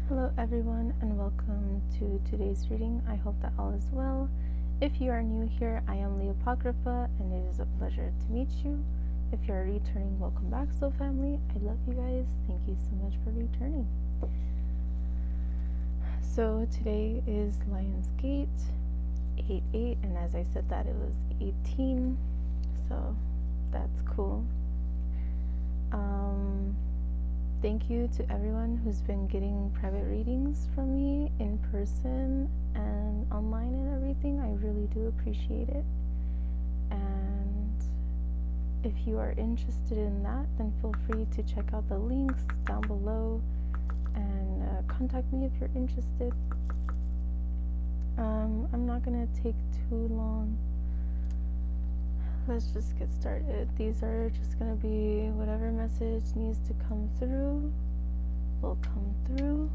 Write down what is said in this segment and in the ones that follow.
Hello everyone and welcome to today's reading. I hope that all is well. If you are new here, I am LeeApocrypha and it is a pleasure to meet you. If you are returning, welcome back, soul family. I love you guys. Thank you so much for returning. So today is Lionsgate 8-8, and as I said that, it was 18, so that's cool. Thank you to everyone who's been getting private readings from me in person and online and everything. I really do appreciate it. And if you are interested in that, then feel free to check out the links down below and contact me if you're interested. I'm not gonna take too long. Let's just get started. These are just gonna be whatever message needs to come through will come through.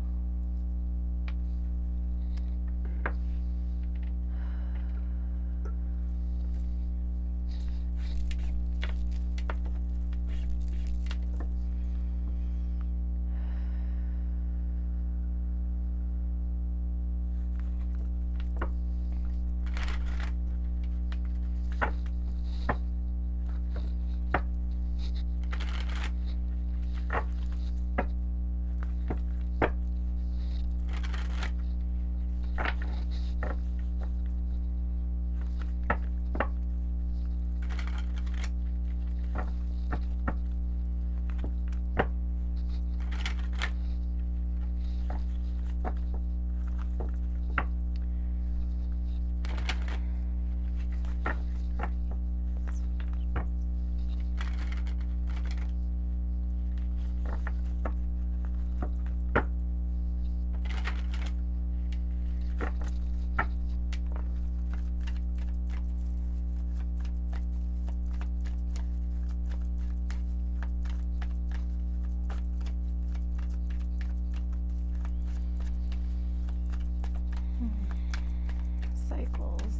Cycles.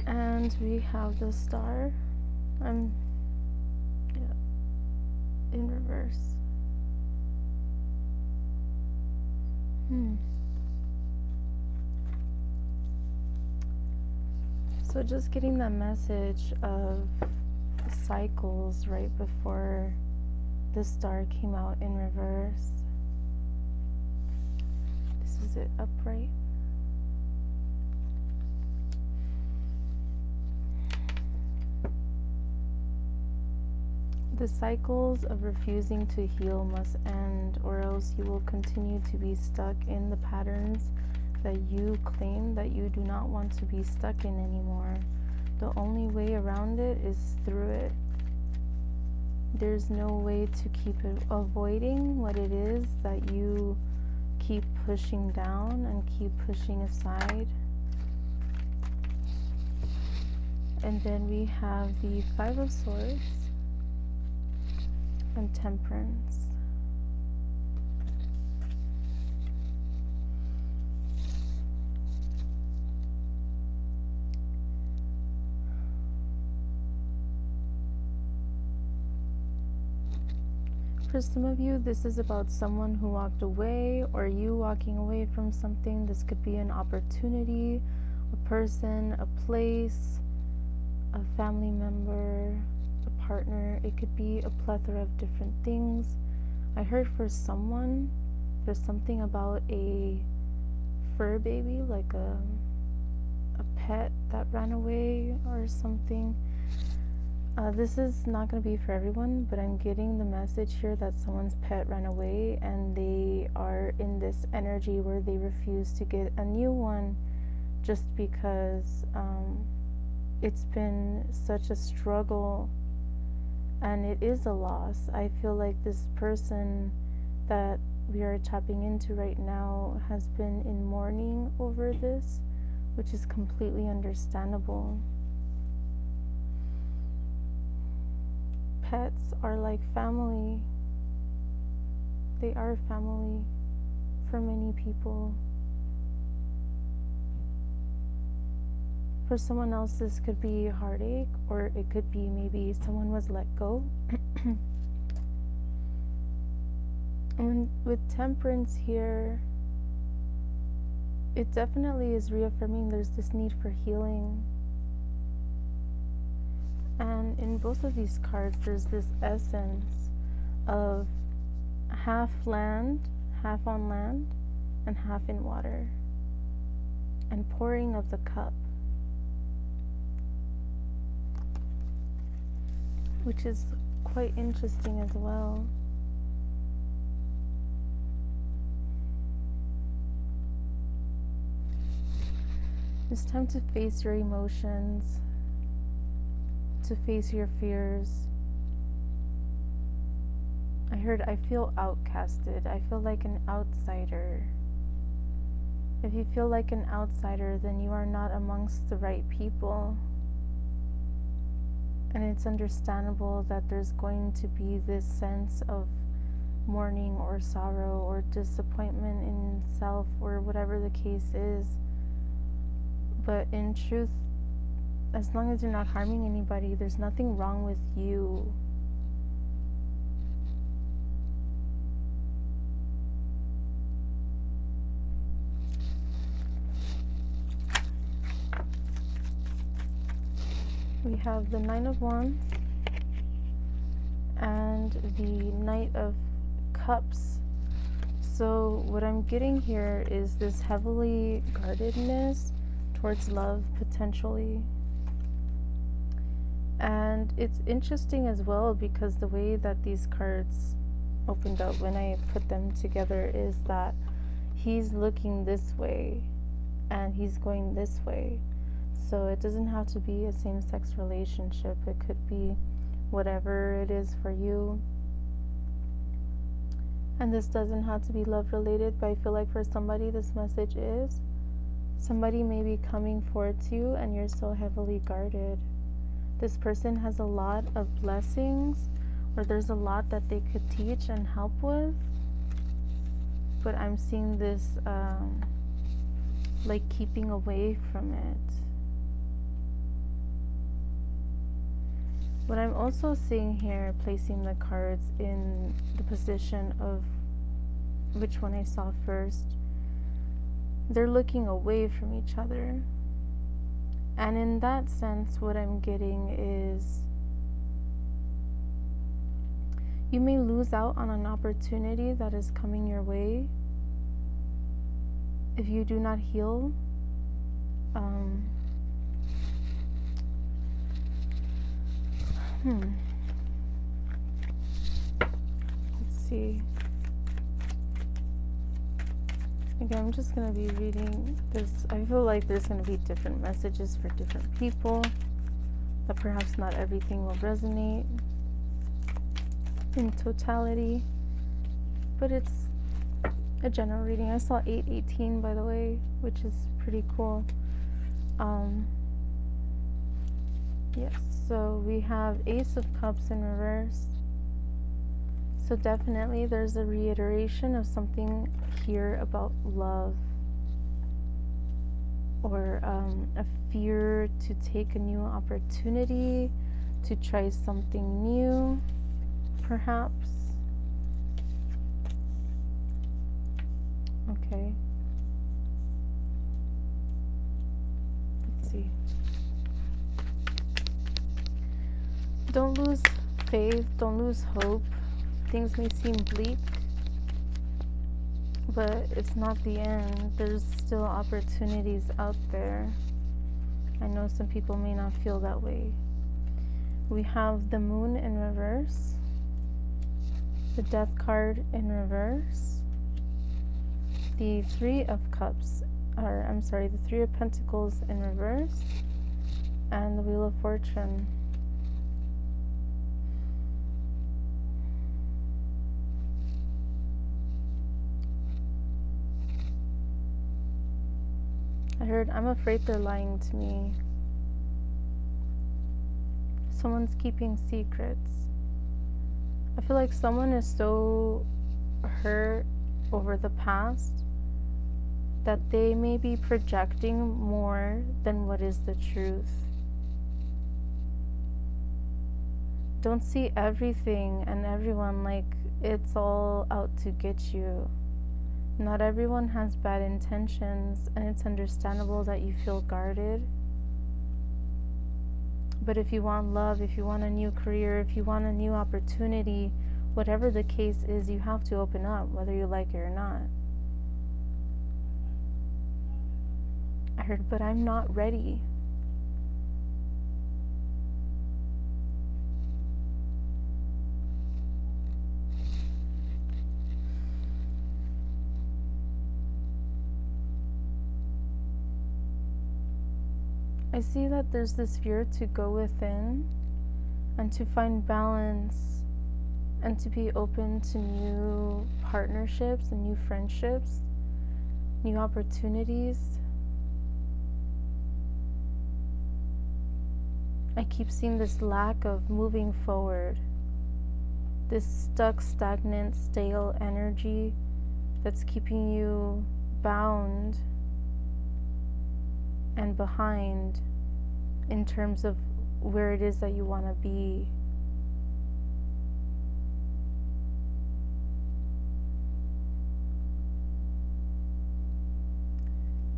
And we have the star. In reverse. So just getting the message of cycles right before the star came out in reverse. This is it upright. The cycles of refusing to heal must end, or else you will continue to be stuck in the patterns that you claim that you do not want to be stuck in anymore. The only way around it is through it. There's no way to keep avoiding what it is that you keep pushing down and keep pushing aside. And then we have the Five of Swords and Temperance. For some of you, this is about someone who walked away or you walking away from something. This could be an opportunity, a person, a place, a family member, a partner. It could be a plethora of different things. I heard for someone, there's something about a fur baby, like a pet that ran away or something. This is not going to be for everyone, but I'm getting the message here that someone's pet ran away and they are in this energy where they refuse to get a new one just because it's been such a struggle and it is a loss. I feel like this person that we are tapping into right now has been in mourning over this, which is completely understandable. Pets are like family. They are family for many people. For someone else, this could be heartache, or it could be maybe someone was let go And with temperance here, it definitely is reaffirming there's this need for healing. And in both of these cards, there's this essence of half land, half on land, and half in water, and pouring of the cup, which is quite interesting as well. It's time to face your emotions, to face your fears. I heard, I feel outcasted. I feel like an outsider. If you feel like an outsider, then you are not amongst the right people. And it's understandable that there's going to be this sense of mourning or sorrow or disappointment in self or whatever the case is. But in truth, as long as you're not harming anybody, there's nothing wrong with you. We have the Nine of Wands and the Knight of Cups. So what I'm getting here is this heavily guardedness towards love, potentially. And it's interesting as well because the way that these cards opened up when I put them together is that he's looking this way and he's going this way. So it doesn't have to be a same-sex relationship. It could be whatever it is for you. And this doesn't have to be love related, but I feel like for somebody this message is. Somebody may be coming forward to you and you're so heavily guarded. This person has a lot of blessings, or there's a lot that they could teach and help with. But I'm seeing this like keeping away from it. What I'm also seeing here, placing the cards in the position of which one I saw first, they're looking away from each other. And in that sense, what I'm getting is you may lose out on an opportunity that is coming your way if you do not heal. Let's see. Again, I'm just going to be reading this. I feel like there's going to be different messages for different people, that perhaps not everything will resonate in totality, but it's a general reading. I saw 818, by the way, which is pretty cool. Yes, so we have Ace of Cups in reverse. So definitely there's a reiteration of something here about love, or a fear to take a new opportunity, to try something new, perhaps. Okay. Let's see. Don't lose faith, don't lose hope. Things may seem bleak, but it's not the end. There's still opportunities out there. I know some people may not feel that way. We have the Moon in reverse, the Death card in reverse, the Three of Cups, or I'm sorry, the Three of Pentacles in reverse, and the Wheel of Fortune. I heard, I'm afraid they're lying to me. Someone's keeping secrets. I feel like someone is so hurt over the past that they may be projecting more than what is the truth. Don't see everything and everyone like it's all out to get you. Not everyone has bad intentions, and it's understandable that you feel guarded. But if you want love, if you want a new career, if you want a new opportunity, whatever the case is, you have to open up, whether you like it or not. I heard, but I'm not ready. I see that there's this fear to go within and to find balance and to be open to new partnerships and new friendships, new opportunities. I keep seeing this lack of moving forward, this stuck, stagnant, stale energy that's keeping you bound and behind in terms of where it is that you want to be.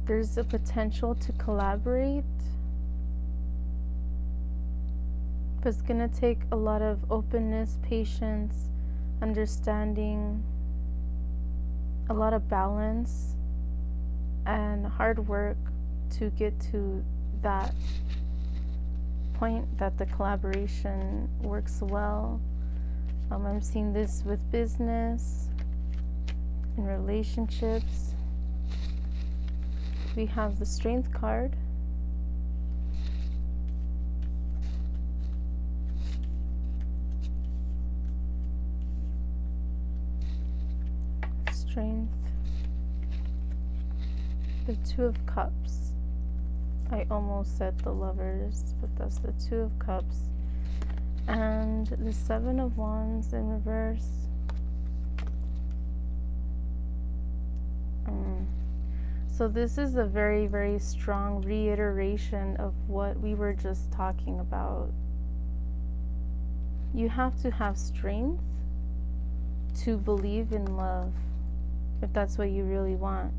There's a potential to collaborate, but it's going to take a lot of openness, patience, understanding, a lot of balance, and hard work to get to that point that the collaboration works well. I'm seeing this with business and relationships. We have the Strength card. Strength. The Two of Cups. I almost said the Lovers, but that's the Two of Cups. And the Seven of Wands in reverse. So this is a very, very strong reiteration of what we were just talking about. You have to have strength to believe in love, if that's what you really want.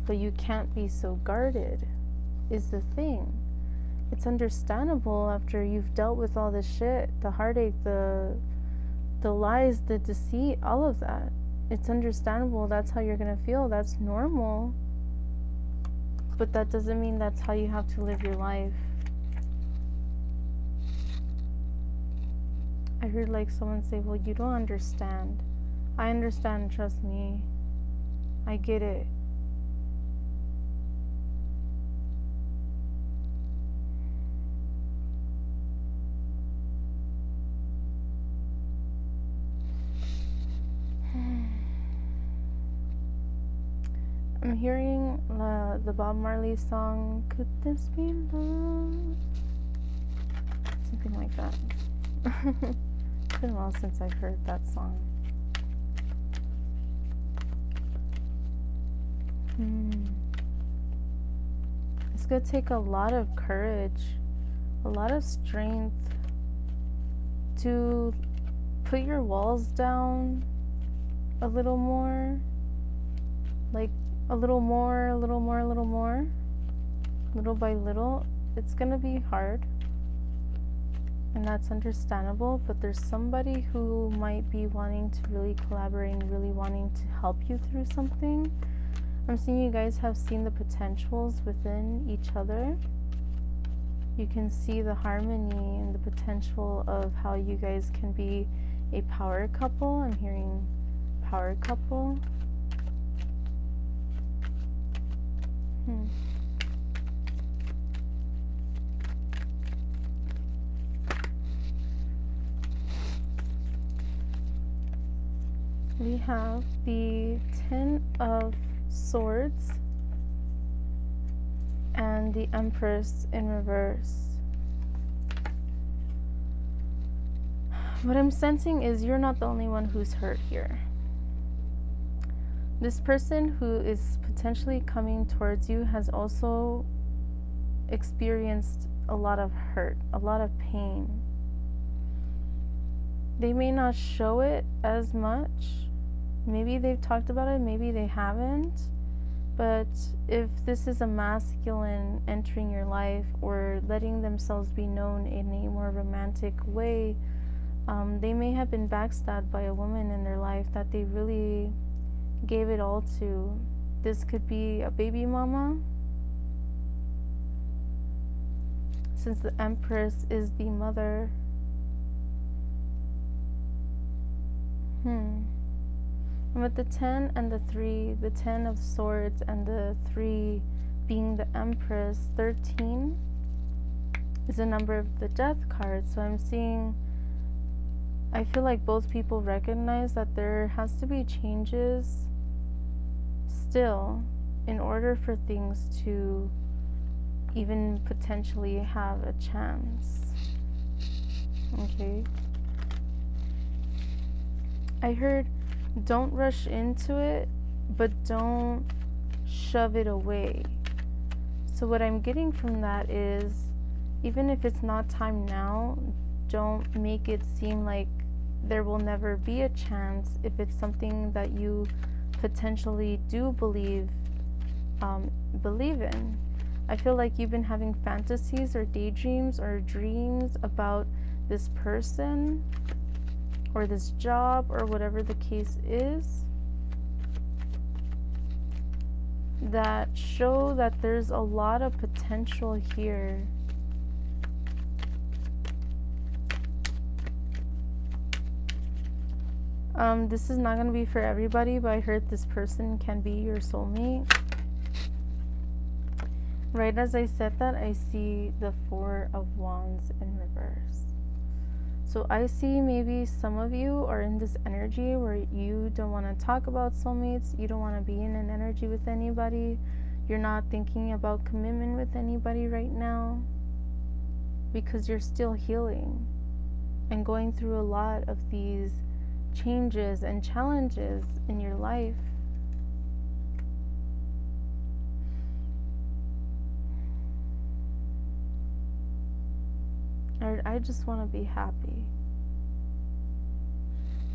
But you can't be so guarded, is the thing. It's understandable after you've dealt with all the shit, the heartache, the lies, the deceit, all of that. It's understandable. That's how you're gonna feel. That's normal. But that doesn't mean that's how you have to live your life. I heard like someone say, well, you don't understand. I understand, trust me. I get it. I'm hearing the Bob Marley song, Could This Be Love? Something like that. It's been a while since I've heard that song. It's going to take a lot of courage, a lot of strength to put your walls down a little more, like a little more, a little more, a little more, little by little. It's gonna be hard, and that's understandable, but there's somebody who might be wanting to really collaborate and really wanting to help you through something. I'm seeing you guys have seen the potentials within each other. You can see the harmony and the potential of how you guys can be a power couple. I'm hearing power couple. We have the Ten of Swords and the Empress in reverse. What I'm sensing is you're not the only one who's hurt here. This person who is potentially coming towards you has also experienced a lot of hurt, a lot of pain. They may not show it as much. Maybe they've talked about it, maybe they haven't. But if this is a masculine entering your life or letting themselves be known in a more romantic way, they may have been backstabbed by a woman in their life that they really gave it all to. This could be a baby mama, since the Empress is the mother. And with the 10 and the 3, the 10 of swords and the 3 being the Empress, 13 is the number of the death card. So I'm seeing, I feel like both people recognize that there has to be changes still in order for things to even potentially have a chance. Okay. I heard, don't rush into it, but don't shove it away. So what I'm getting from that is, even if it's not time now, don't make it seem like there will never be a chance if it's something that you potentially do believe in. I feel like you've been having fantasies or daydreams or dreams about this person or this job or whatever the case is, that show that there's a lot of potential here. This is not going to be for everybody, but I heard this person can be your soulmate. Right as I said that, I see the 4 of Wands in reverse. So I see maybe some of you are in this energy where you don't want to talk about soulmates, you don't want to be in an energy with anybody, you're not thinking about commitment with anybody right now because you're still healing and going through a lot of these changes and challenges in your life. I just want to be happy.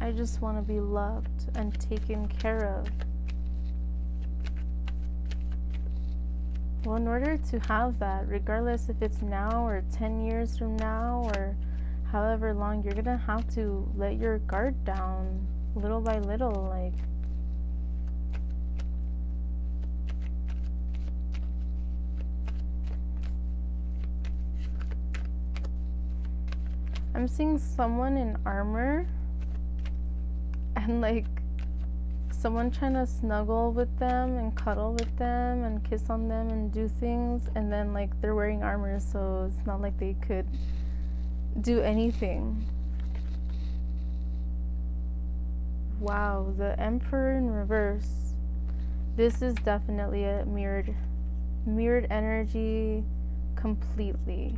I just want to be loved and taken care of. Well, in order to have that, regardless if it's now or 10 years from now or however long, you're gonna have to let your guard down little by little. Like, I'm seeing someone in armor and like someone trying to snuggle with them and cuddle with them and kiss on them and do things, and then like they're wearing armor, so it's not like they could do anything. Wow, the Emperor in reverse. This is definitely a mirrored energy completely.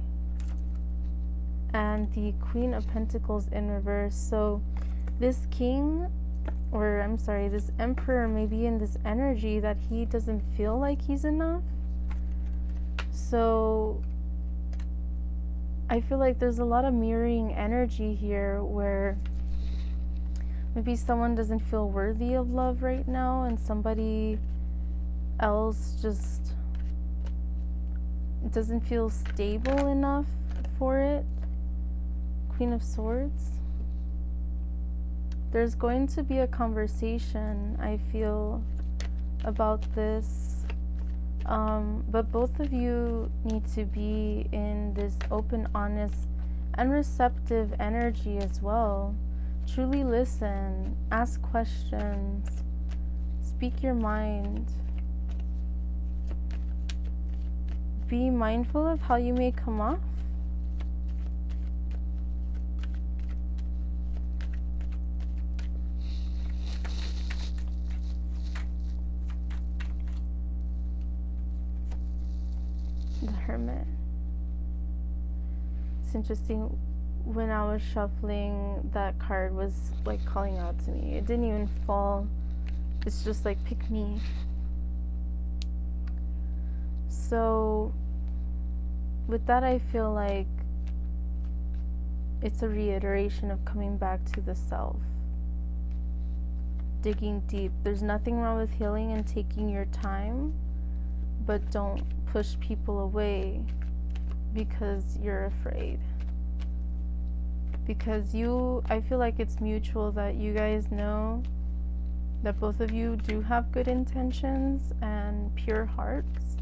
And the Queen of Pentacles in reverse. So this this Emperor may be in this energy that he doesn't feel like he's enough. So I feel like there's a lot of mirroring energy here where maybe someone doesn't feel worthy of love right now and somebody else just doesn't feel stable enough for it. Queen of Swords. There's going to be a conversation, I feel, about this. But both of you need to be in this open, honest, and receptive energy as well. Truly listen, ask questions, speak your mind. Be mindful of how you may come off. The Hermit. It's interesting, when I was shuffling, that card was like calling out to me. It didn't even fall. It's just like, pick me. So with that, I feel like It's a reiteration of coming back to the self. Digging deep. There's nothing wrong with healing and taking your time, but don't push people away because you're afraid. Because I feel like it's mutual that you guys know that both of you do have good intentions and pure hearts.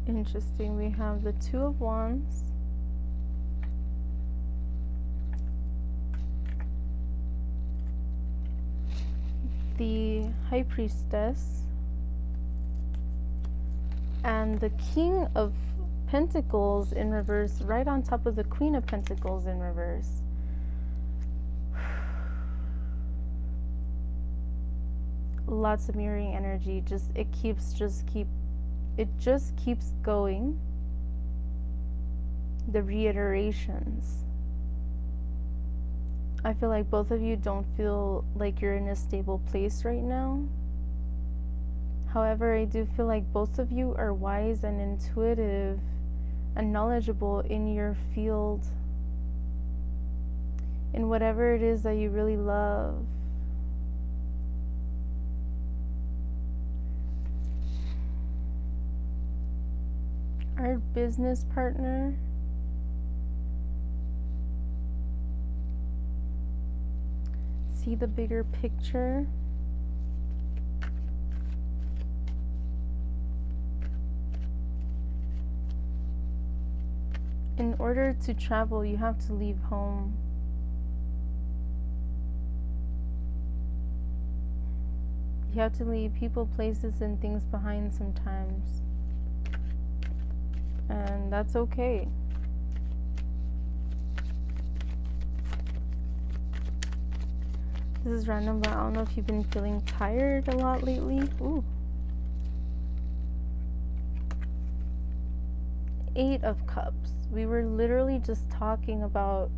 Interesting. We have the Two of Wands. The High Priestess. And the King of Pentacles in reverse, right on top of the Queen of Pentacles in reverse. Lots of mirroring energy. It just keeps going. The reiterations. I feel like both of you don't feel like you're in a stable place right now. However, I do feel like both of you are wise and intuitive and knowledgeable in your field, in whatever it is that you really love. Our business partner. See the bigger picture. In order to travel, you have to leave home. You have to leave people, places, and things behind sometimes. And that's okay. This is random, but I don't know if you've been feeling tired a lot lately. Ooh. 8 of Cups. We were literally just talking about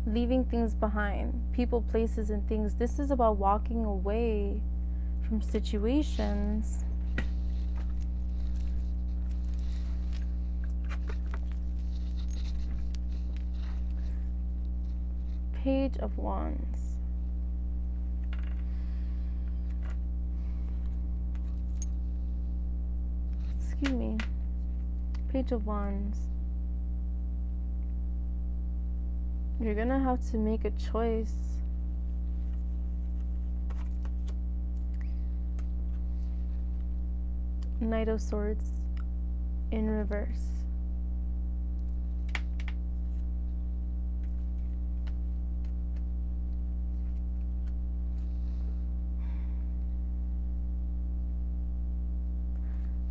leaving things behind, people, places, and things. This is about walking away from situations. Page of Wands. Excuse me. Page of Wands. You're gonna have to make a choice. Knight of Swords in reverse.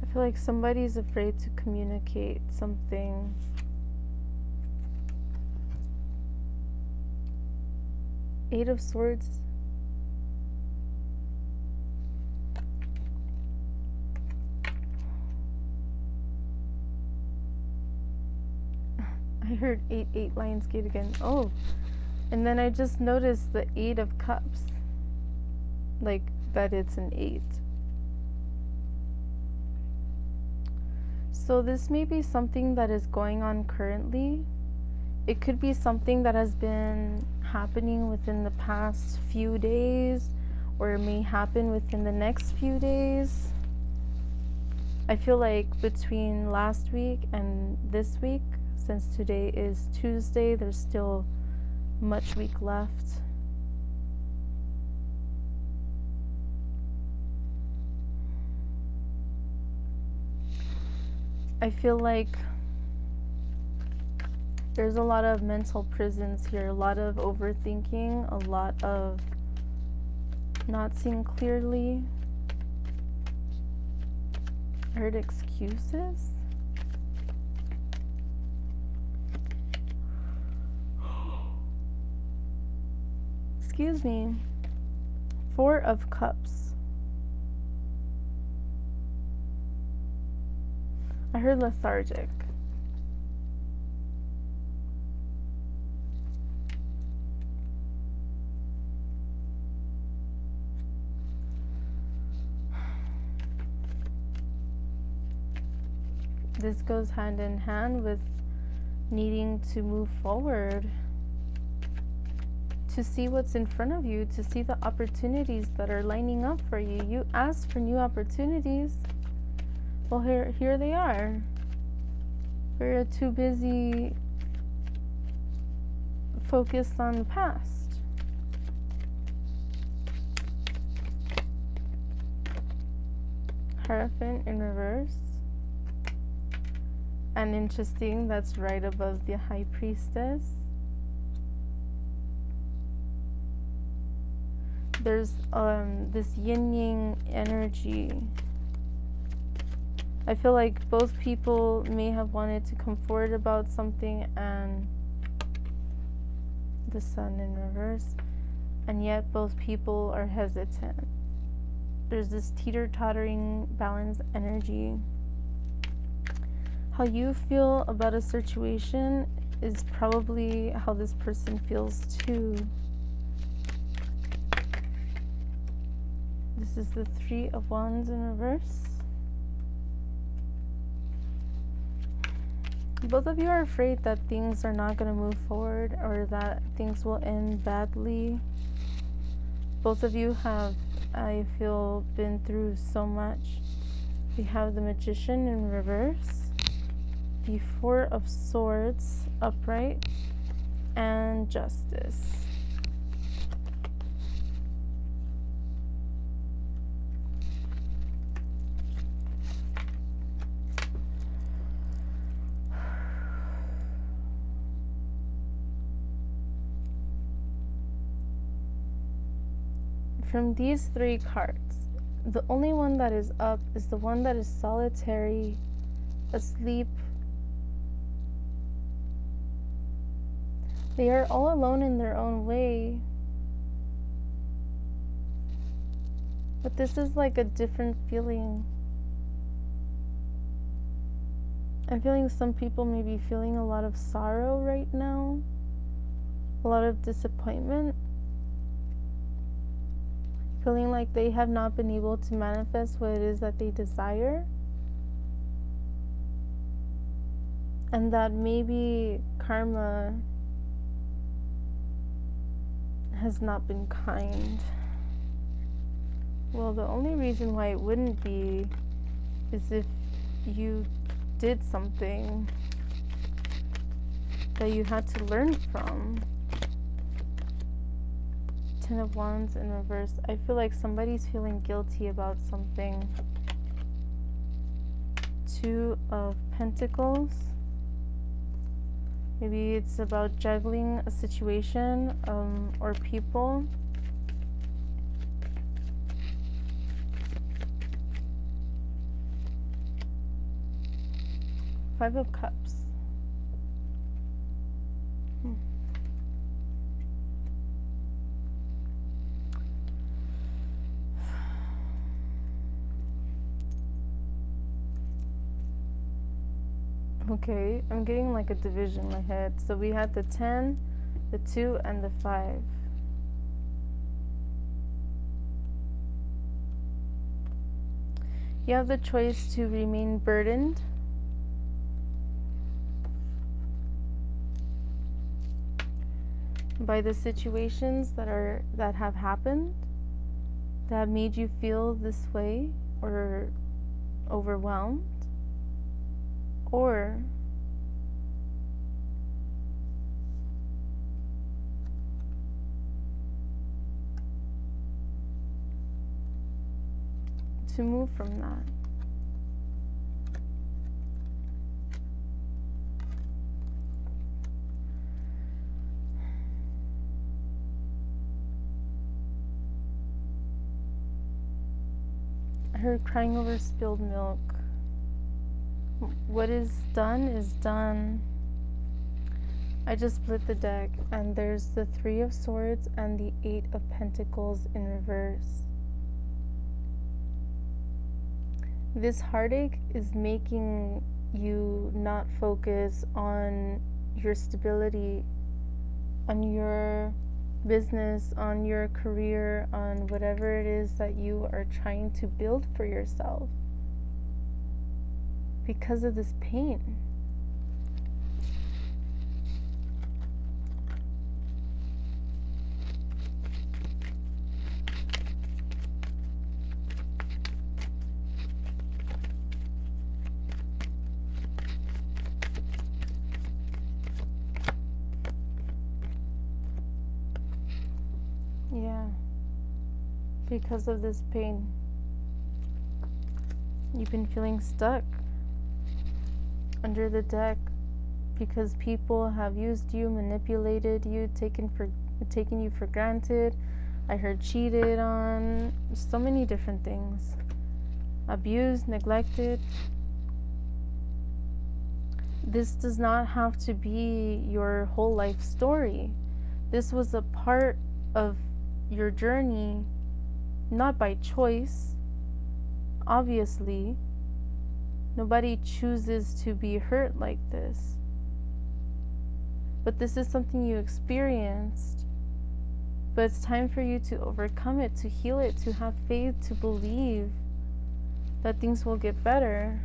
I feel like somebody's afraid to communicate something. Eight of Swords. I heard 8 Lionsgate again. Oh, and then I just noticed the 8 of Cups. Like that it's an 8. So this may be something that is going on currently. It could be something that has been happening within the past few days, or it may happen within the next few days. I feel like between last week and this week, since today is Tuesday, there's still much week left. I feel like there's a lot of mental prisons here, a lot of overthinking, a lot of not seeing clearly. I heard excuses. Excuse me. 4 of Cups. I heard lethargic. This goes hand in hand with needing to move forward, to see what's in front of you, to see the opportunities that are lining up for you. You asked for new opportunities. Well, here they are. We're too busy focused on the past. Hierophant in reverse. And interesting, that's right above the High Priestess. There's this yin-yang energy. I feel like both people may have wanted to come forward about something, and the Sun in reverse, and yet both people are hesitant. There's this teeter-tottering balance energy. How you feel about a situation is probably how this person feels too. This is the Three of Wands in reverse. Both of you are afraid that things are not going to move forward, or that things will end badly. Both of you have, I feel, been through so much. We have the Magician in reverse, the Four of Swords upright, and Justice. From these three cards, the only one that is up is the one that is solitary, asleep. They are all alone in their own way. But this is like a different feeling. I'm feeling some people may be feeling a lot of sorrow right now, a lot of disappointment. Feeling like they have not been able to manifest what it is that they desire. And that maybe karma has not been kind. Well, the only reason why it wouldn't be is if you did something that you had to learn from. Ten of Wands in reverse. I feel like somebody's feeling guilty about something. Two of Pentacles. Maybe it's about juggling a situation or people. Five of Cups. Okay, I'm getting like a division in my head. So we had the 10, the 2, and the 5. You have the choice to remain burdened by the situations that have happened, that have made you feel this way or overwhelmed, or to move from that. I heard crying over spilled milk. What is done is done. I just split the deck, and there's the Three of Swords and the Eight of Pentacles in reverse. This heartache is making you not focus on your stability, on your business, on your career, on whatever it is that you are trying to build for yourself. because of this pain. Yeah, because of this pain. You've been feeling stuck under the deck because people have used you, manipulated you, taken you for granted. I heard cheated on, so many different things. Abused, neglected. This does not have to be your whole life story. This was a part of your journey, not by choice. Obviously, nobody chooses to be hurt like this. But this is something you experienced. But it's time for you to overcome it, to heal it, to have faith, to believe that things will get better.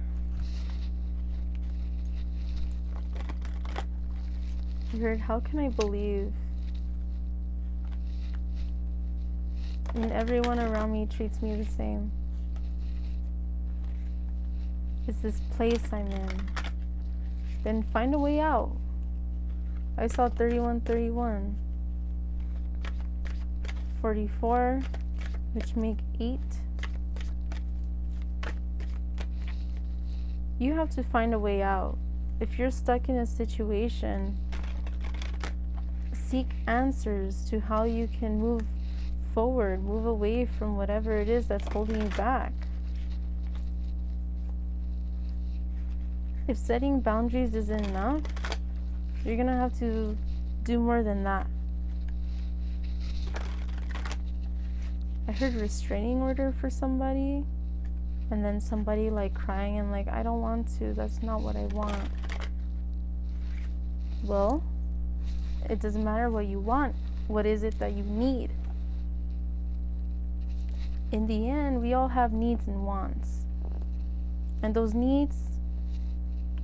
You heard, how can I believe? And everyone around me treats me the same. It's this place I'm in. Then find a way out. I saw 3131. 44, which make 8. You have to find a way out. If you're stuck in a situation, seek answers to how you can move forward, move away from whatever it is that's holding you back. If setting boundaries isn't enough, you're gonna have to do more than that. I heard restraining order for somebody, and then somebody like crying and like, I don't want to, that's not what I want. Well, it doesn't matter what you want. What is it that you need? In the end, we all have needs and wants. And those needs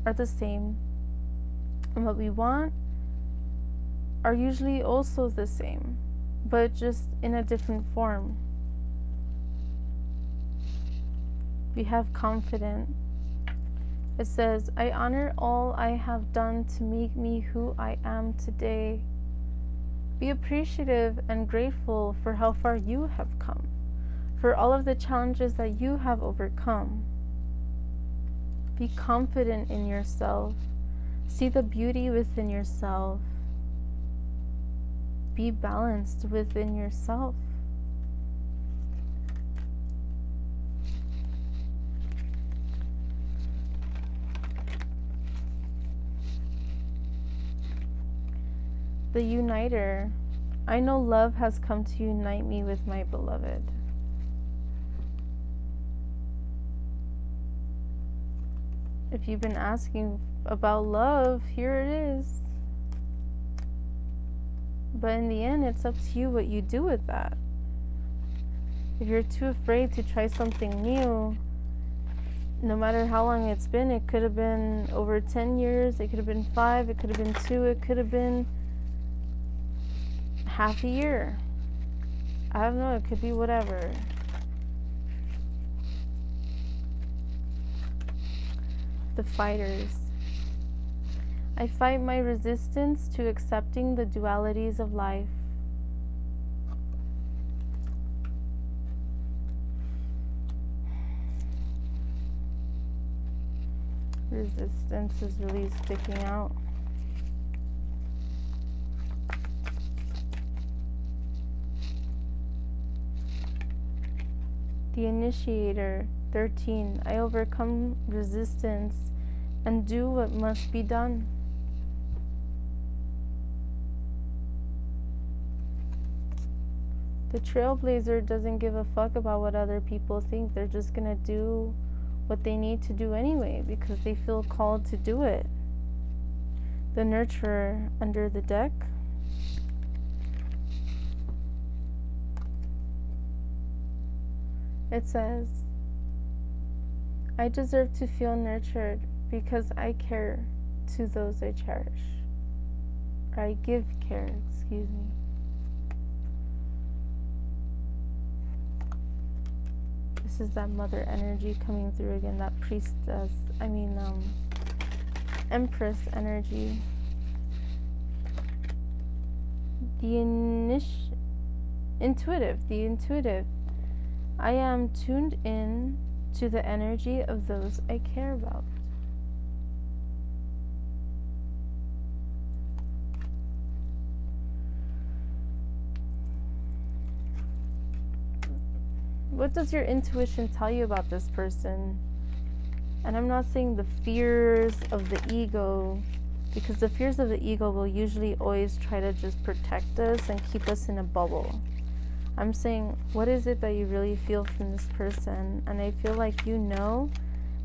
are the same. And what we want are usually also the same, but just in a different form. We have confidence. It says, I honor all I have done to make me who I am today. Be appreciative and grateful for how far you have come, for all of the challenges that you have overcome. Be confident in yourself. See the beauty within yourself. Be balanced within yourself. The uniter. I know love has come to unite me with my beloved. If you've been asking about love, here it is. But in the end, it's up to you what you do with that. If you're too afraid to try something new, no matter how long it's been, it could have been over 10 years, it could have been 5, it could have been 2, it could have been half a year. I don't know, it could be whatever. The fighters. I fight my resistance to accepting the dualities of life. Resistance is really sticking out. The initiator, 13. I overcome resistance and do what must be done. The trailblazer doesn't give a fuck about what other people think. They're just gonna do what they need to do anyway because they feel called to do it. The nurturer under the deck. It says, I deserve to feel nurtured because I care to those I cherish. Or I give care, excuse me. This is that mother energy coming through again, that priestess, empress energy. The intuitive. I am tuned in to the energy of those I care about. What does your intuition tell you about this person? And I'm not saying the fears of the ego, because the fears of the ego will usually always try to just protect us and keep us in a bubble. I'm saying, what is it that you really feel from this person? And I feel like you know,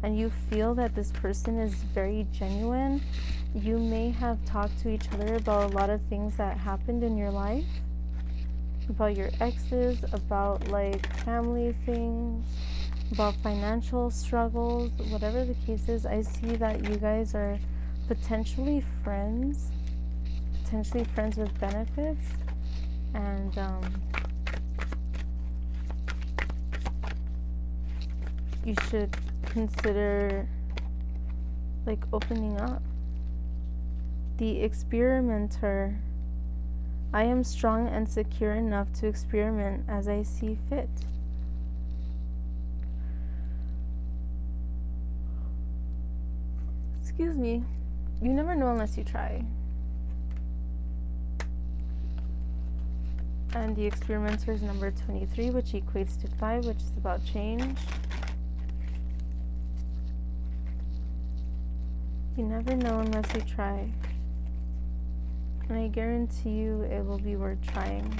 and you feel that this person is very genuine. You may have talked to each other about a lot of things that happened in your life, about your exes, about like family things, about financial struggles, whatever the case is. I see that you guys are potentially friends with benefits, and you should consider like opening up. The experimenter. I am strong and secure enough to experiment as I see fit. Excuse me. You never know unless you try. And the experimenter is number 23, which equates to 5, which is about change. You never know unless you try. And I guarantee you it will be worth trying.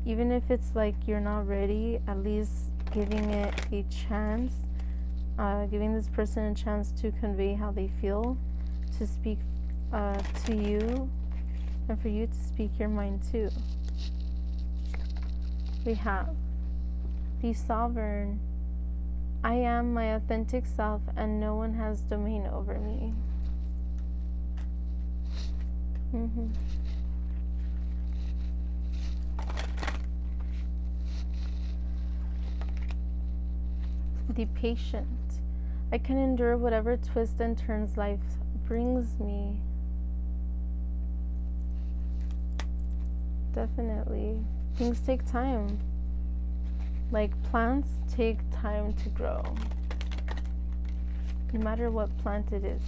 Even if it's like you're not ready, at least giving it a chance, giving this person a chance to convey how they feel, to speak to you, and for you to speak your mind too. We have the sovereign. I am my authentic self and no one has domain over me. The patient. I can endure whatever twists and turns life brings me. Definitely. Things take time. Like plants take time to grow. No matter what plant it is.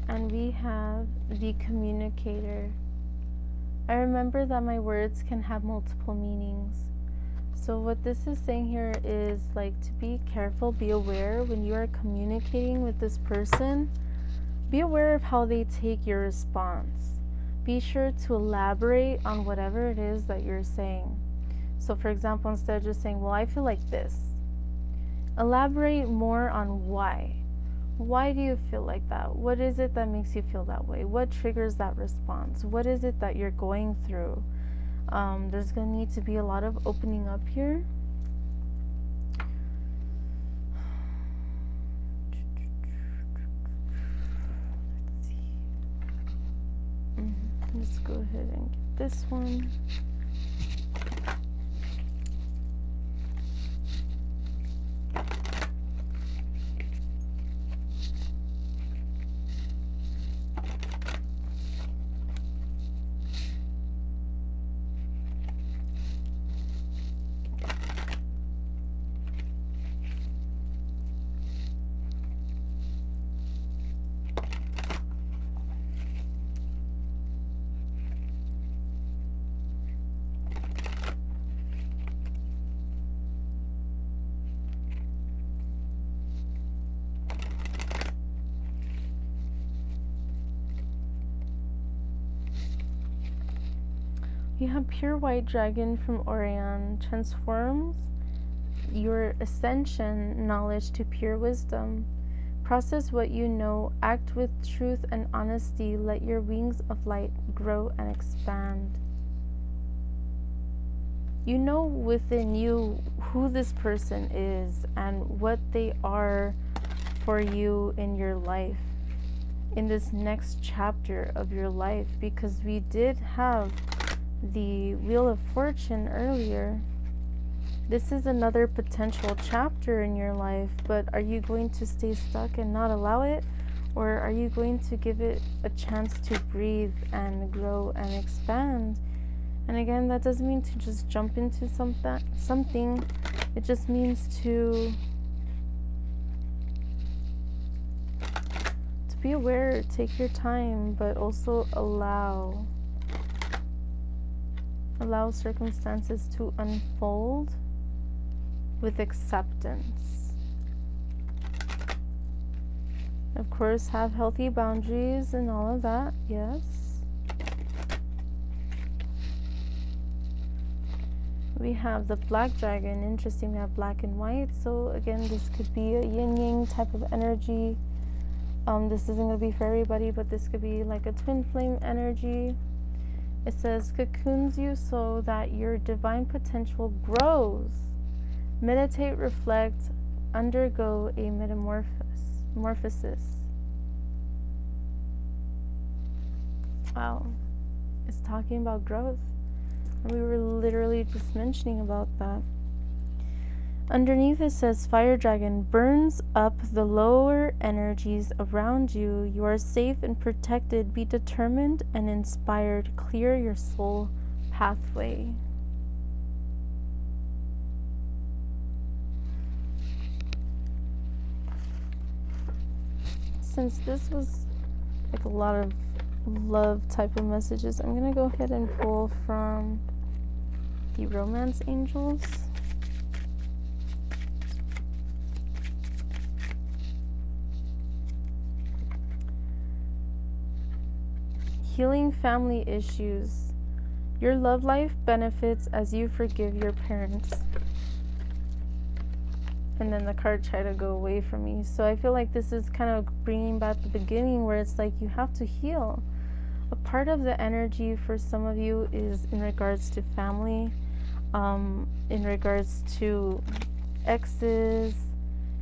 And we have the communicator. I remember that my words can have multiple meanings. So what this is saying here is like to be careful, be aware when you are communicating with this person. Be aware of how they take your response. Be sure to elaborate on whatever it is that you're saying. So for example, instead of just saying, well, I feel like this, elaborate more on why. Why do you feel like that? What is it that makes you feel that way? What triggers that response? What is it that you're going through? There's going to need to be a lot of opening up here. Let's see. Let's go ahead and get this one. You have pure white dragon from Orion, transforms your ascension knowledge to pure wisdom. Process what you know, act with truth and honesty, let your wings of light grow and expand. You know within you who this person is and what they are for you in your life, in this next chapter of your life, because we did have the Wheel of Fortune earlier. This is another potential chapter in your life, but are you going to stay stuck and not allow it? Or are you going to give it a chance to breathe and grow and expand? And again, that doesn't mean to just jump into something. It just means to be aware, take your time, but also allow circumstances to unfold with acceptance. Of course, have healthy boundaries and all of that, yes. We have the black dragon. Interesting, we have black and white. So again, this could be a yin-yang type of energy. This isn't going to be for everybody, but this could be like a twin flame energy. It says, cocoons you so that your divine potential grows. Meditate, reflect, undergo a metamorphosis. Wow. It's talking about growth. And we were literally just mentioning about that. Underneath it says, fire dragon burns up the lower energies around you. You are safe and protected. Be determined and inspired. Clear your soul pathway. Since this was like a lot of love type of messages, I'm going to go ahead and pull from the romance angels. Healing family issues. Your love life benefits as you forgive your parents. And then the card tried to go away from me. So I feel like this is kind of bringing back the beginning where it's like you have to heal. A part of the energy for some of you is in regards to family, in regards to exes.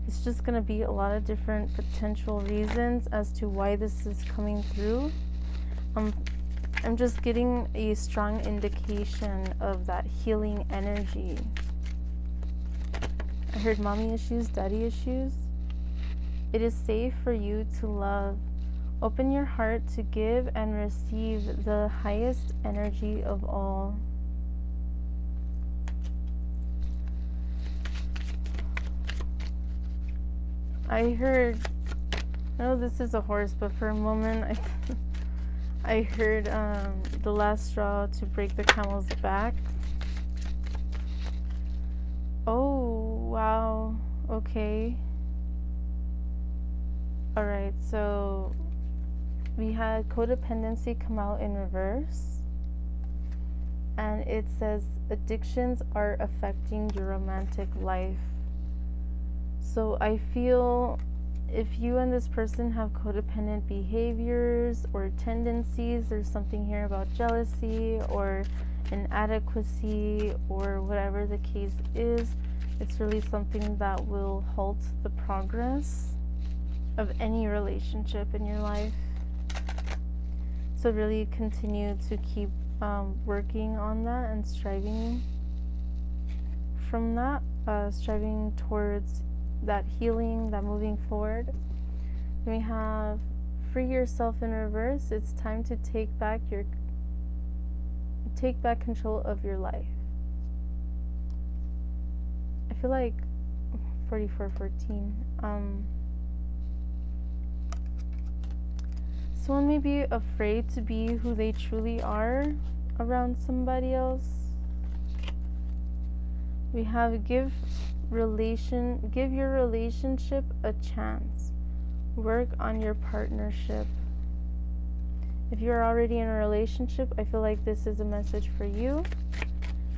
It's just going to be a lot of different potential reasons as to why this is coming through. I'm just getting a strong indication of that healing energy. I heard mommy issues, daddy issues. It is safe for you to love. Open your heart to give and receive the highest energy of all. I know this is a horse, but for a moment I heard the last straw to break the camel's back. Oh, wow. Okay. Alright, so we had codependency come out in reverse. And it says addictions are affecting your romantic life. So I feel if you and this person have codependent behaviors or tendencies, there's something here about jealousy or inadequacy or whatever the case is, it's really something that will halt the progress of any relationship in your life. So really continue to keep working on that and striving from that, striving towards that healing, that moving forward. We have free yourself in reverse. It's time to take back control of your life. I feel like 4414. Someone may be afraid to be who they truly are around somebody else. We have give your relationship a chance. Work on your partnership. If you're already in a relationship, I feel like this is a message for you.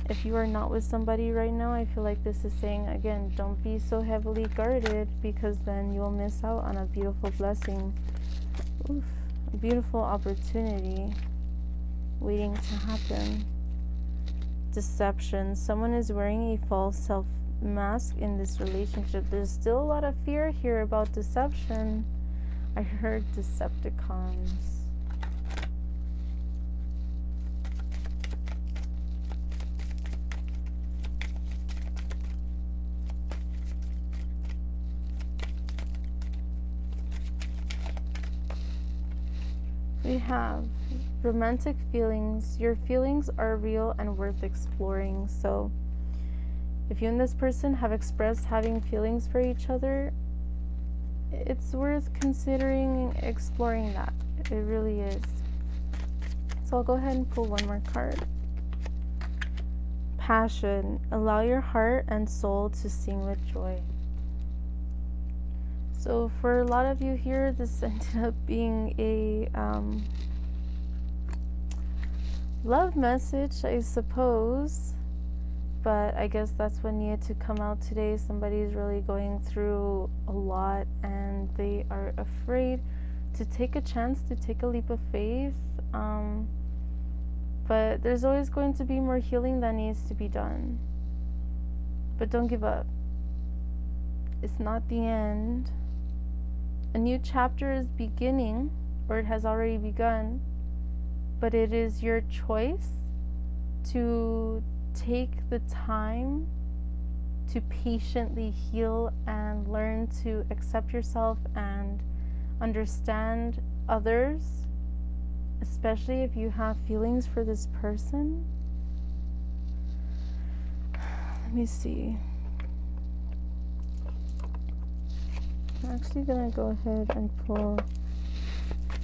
If you are not with somebody right now, I feel like this is saying, again, don't be so heavily guarded, because then you'll miss out on a beautiful blessing. Oof, a beautiful opportunity waiting to happen. deception. Someone is wearing a false self mask in this relationship. There's still a lot of fear here about deception. I heard Decepticons. We have romantic feelings. Your feelings are real and worth exploring. So if you and this person have expressed having feelings for each other, it's worth considering exploring that. It really is. So I'll go ahead and pull one more card. Passion. Allow your heart and soul to sing with joy. So for a lot of you here, this ended up being a love message, I suppose. But I guess that's what needed to come out today. Somebody's really going through a lot and they are afraid to take a chance, to take a leap of faith. But there's always going to be more healing that needs to be done. But don't give up. It's not the end. A new chapter is beginning, or it has already begun, but it is your choice to take the time to patiently heal and learn to accept yourself and understand others, especially if you have feelings for this person. Let me see. I'm actually gonna go ahead and pull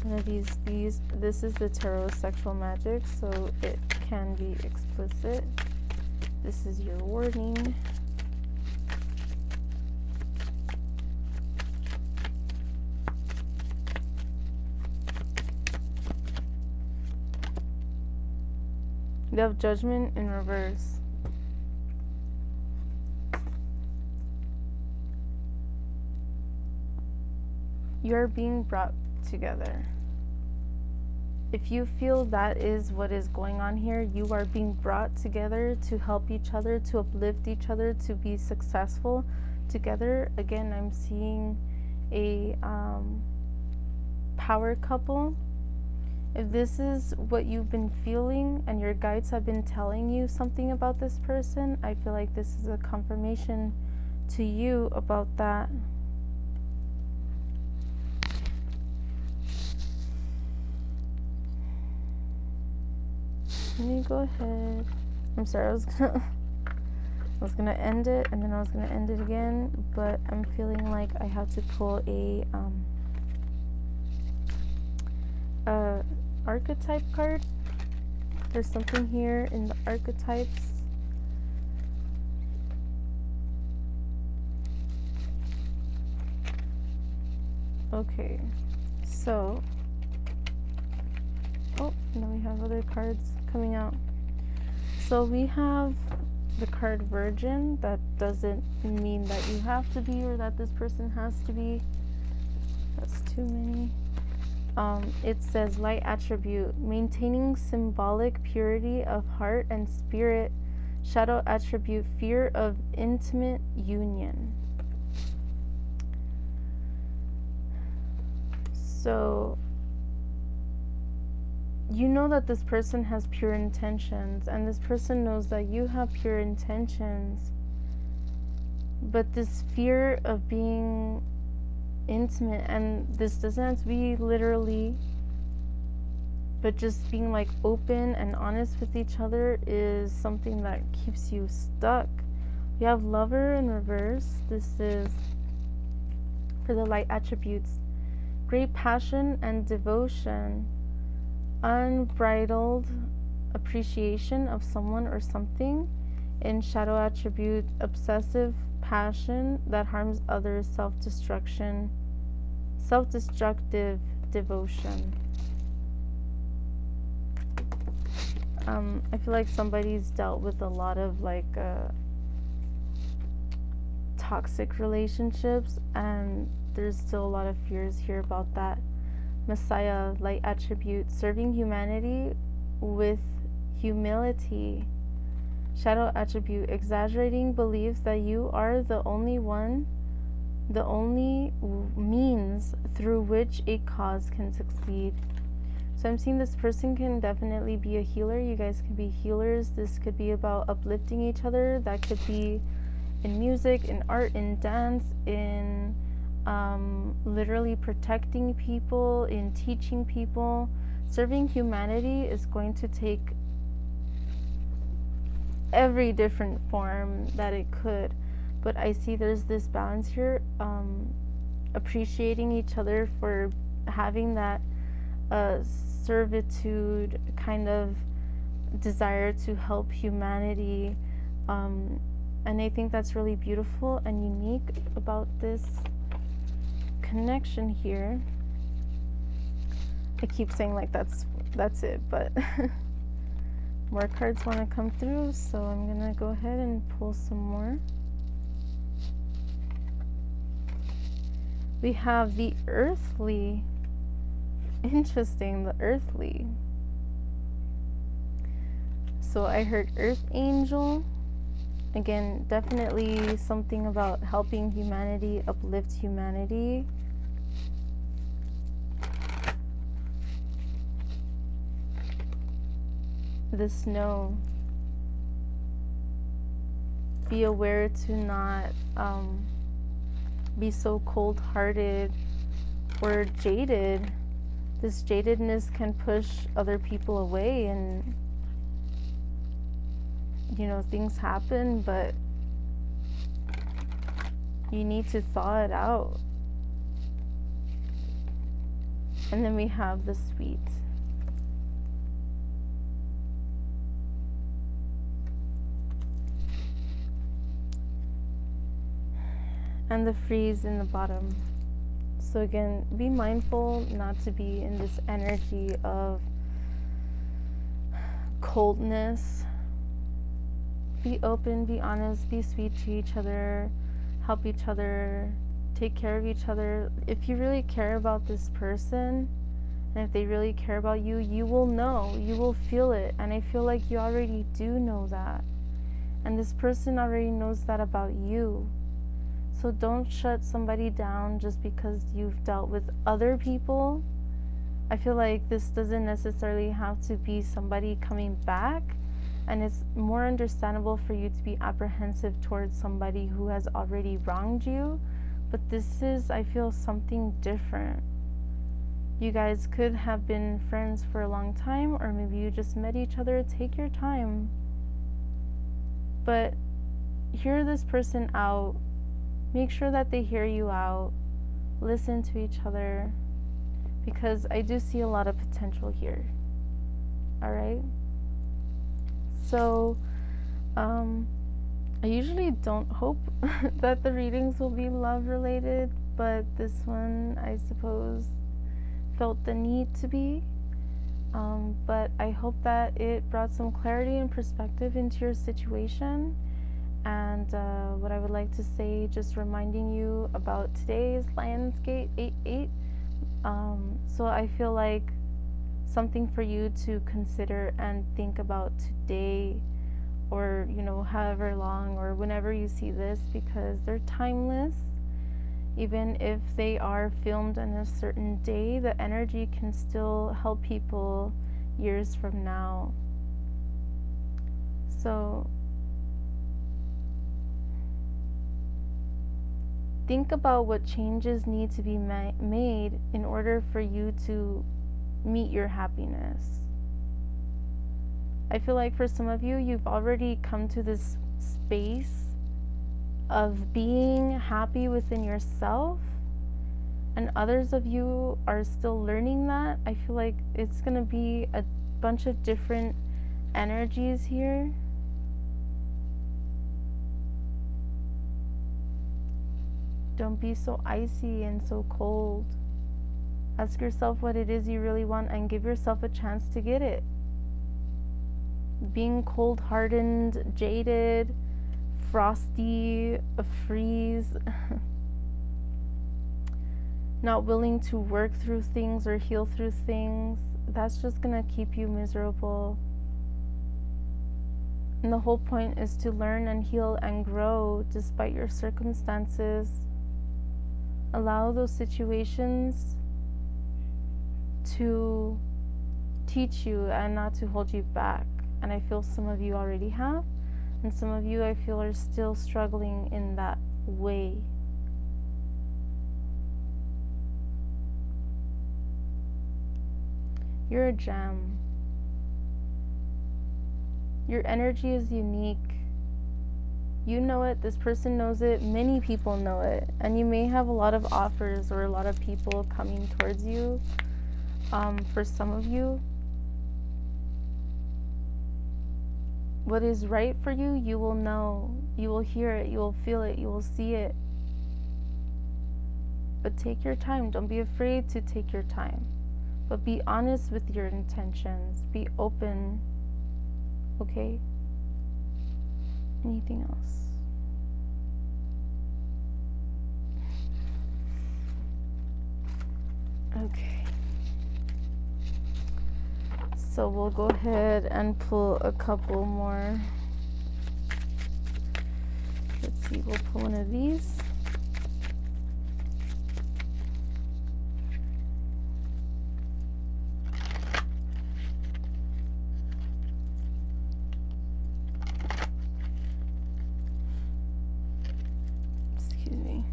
one of these. This is the Tarot Sexual Magic, so it can be explicit. This is your warning. You have Judgment in reverse. You are being brought together. If you feel that is what is going on here, you are being brought together to help each other, to uplift each other, to be successful together. Again, I'm seeing a power couple. If this is what you've been feeling and your guides have been telling you something about this person, I feel like this is a confirmation to you about that. Let me go ahead. I'm sorry, I was gonna end it and then I was gonna end it again, but I'm feeling like I have to pull a archetype card. There's something here in the archetypes. Okay, so now we have other cards coming out. So we have the card Virgin. That doesn't mean that you have to be or that this person has to be. That's too many. It says light attribute, maintaining symbolic purity of heart and spirit. Shadow attribute, fear of intimate union. So you know that this person has pure intentions, and this person knows that you have pure intentions, but this fear of being intimate, and this doesn't have to be literally, but just being like open and honest with each other is something that keeps you stuck. We have Lover in reverse. This is for the light attributes, great passion and devotion, unbridled appreciation of someone or something. In shadow attribute, obsessive passion that harms others, self-destructive devotion. I feel like somebody's dealt with a lot of like toxic relationships, and there's still a lot of fears here about that. Messiah, light attribute, serving humanity with humility. Shadow attribute, exaggerating beliefs that you are the only one, the only means through which a cause can succeed. So I'm seeing this person can definitely be a healer. You guys can be healers. This could be about uplifting each other. That could be in music, in art, in dance, in literally protecting people, in teaching people. Serving humanity is going to take every different form that it could. But I see there's this balance here, appreciating each other for having that servitude kind of desire to help humanity, and I think that's really beautiful and unique about this connection here. I keep saying like that's it, but more cards want to come through, so I'm gonna go ahead and pull some more. We have the earthly. Interesting, the earthly. So I heard earth angel. Again, definitely something about helping humanity, uplift humanity. The snow. Be aware to not be so cold-hearted or jaded. This jadedness can push other people away, and you know, things happen, but you need to thaw it out. And then we have the sweet. And the freeze in the bottom. So again, be mindful not to be in this energy of coldness. Be open, be honest, be sweet to each other, help each other, take care of each other. If you really care about this person, and if they really care about you, you will know, you will feel it. And I feel like you already do know that. And this person already knows that about you. So don't shut somebody down just because you've dealt with other people. I feel like this doesn't necessarily have to be somebody coming back, and it's more understandable for you to be apprehensive towards somebody who has already wronged you. But this is, I feel, something different. You guys could have been friends for a long time, or maybe you just met each other. Take your time. But hear this person out. Make sure that they hear you out. Listen to each other, because I do see a lot of potential here. All right? So, I usually don't hope that the readings will be love related, but this one, I suppose, felt the need to be. But I hope that it brought some clarity and perspective into your situation. And what I would like to say, just reminding you about today's Lionsgate 8/8. So I feel like something for you to consider and think about today, or you know, however long or whenever you see this, because they're timeless. Even if they are filmed on a certain day, the energy can still help people years from now. So think about what changes need to be made in order for you to meet your happiness. I feel like for some of you, you've already come to this space of being happy within yourself, and others of you are still learning that. I feel like it's going to be a bunch of different energies here. Don't be so icy and so cold. Ask yourself what it is you really want and give yourself a chance to get it. Being cold-hardened, jaded, frosty, a freeze, not willing to work through things or heal through things, that's just gonna keep you miserable. And the whole point is to learn and heal and grow despite your circumstances. Allow those situations to teach you and not to hold you back. And I feel some of you already have, and some of you I feel are still struggling in that way. You're a gem. Your energy is unique. You know it, this person knows it, many people know it, and you may have a lot of offers or a lot of people coming towards you. For some of you, what is right for you, you will know, you will hear it, you will feel it, you will see it. But take your time. Don't be afraid to take your time. But be honest with your intentions. Be open. Okay? Anything else? Okay. So we'll go ahead and pull a couple more. Let's see, we'll pull one of these. Excuse me.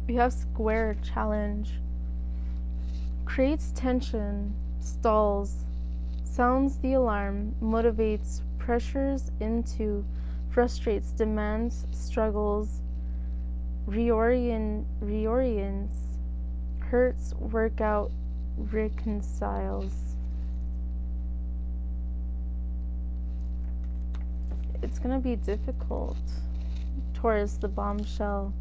We have square challenge. Creates tension, stalls, sounds the alarm, motivates, pressures into, frustrates, demands, struggles, reorients, hurts, workout, reconciles. It's gonna be difficult. Taurus, the bombshell.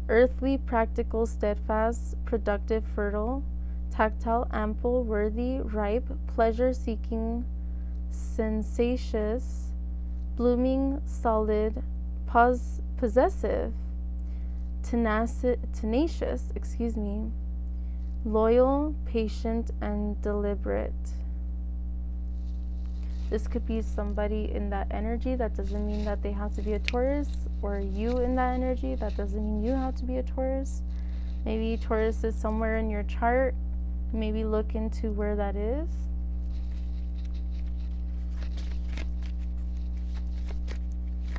Earthly, practical, steadfast, productive, fertile, tactile, ample, worthy, ripe, pleasure-seeking, sensacious, blooming, solid, possessive, tenacious, loyal, patient, and deliberate. This could be somebody in that energy. That doesn't mean that they have to be a Taurus, or you in that energy. That doesn't mean you have to be a Taurus. Maybe Taurus is somewhere in your chart. Maybe look into where that is.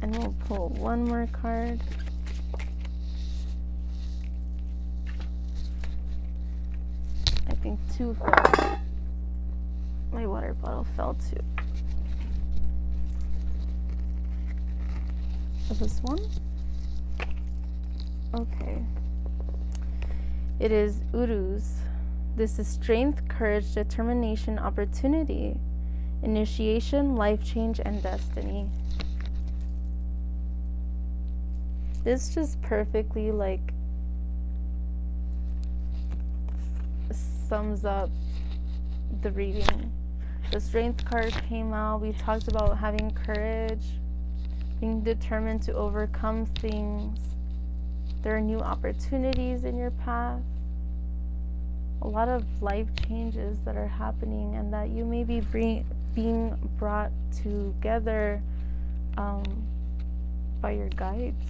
And we'll pull one more card. I think two fell. My water bottle fell too. This one? Okay. It is Uruz. This is strength, courage, determination, opportunity, initiation, life change, and destiny. This just perfectly sums up the reading. The strength card came out. We talked about having courage, being determined to overcome things. There are new opportunities in your path. A lot of life changes that are happening, and that you may be being brought together by your guides.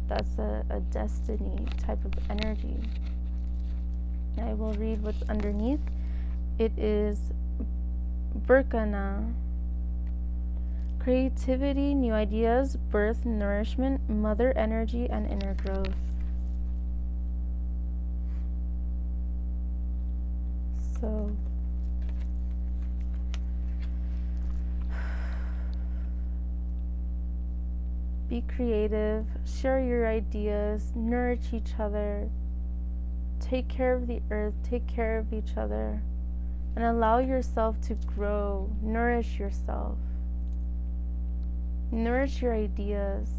That's a destiny type of energy. I will read what's underneath. It is Burkana. Creativity, new ideas, birth, nourishment, mother energy, and inner growth. So, be creative, share your ideas, nourish each other, take care of the earth, take care of each other, and allow yourself to grow. Nourish yourself. Nourish your ideas.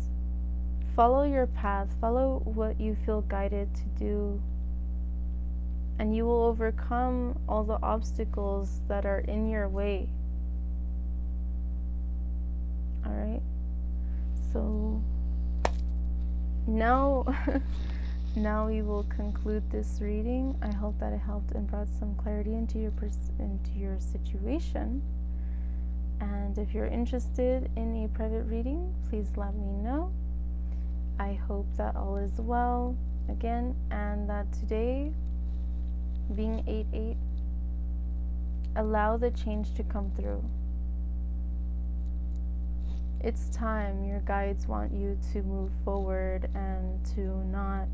Follow your path. Follow what you feel guided to do. And you will overcome all the obstacles that are in your way. Alright? So now Now we will conclude this reading. I hope that it helped and brought some clarity into your situation. And if you're interested in a private reading, please let me know. I hope that all is well again, and that today, being 8/8, allow the change to come through. It's time. Your guides want you to move forward and to not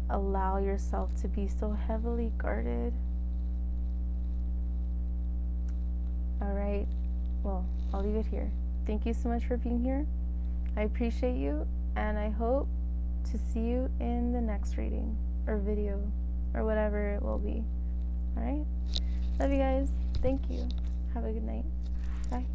allow yourself to be so heavily guarded. All right. Well, I'll leave it here. Thank you so much for being here. I appreciate you, and I hope to see you in the next reading or video or whatever it will be. All right? Love you guys. Thank you. Have a good night. Bye.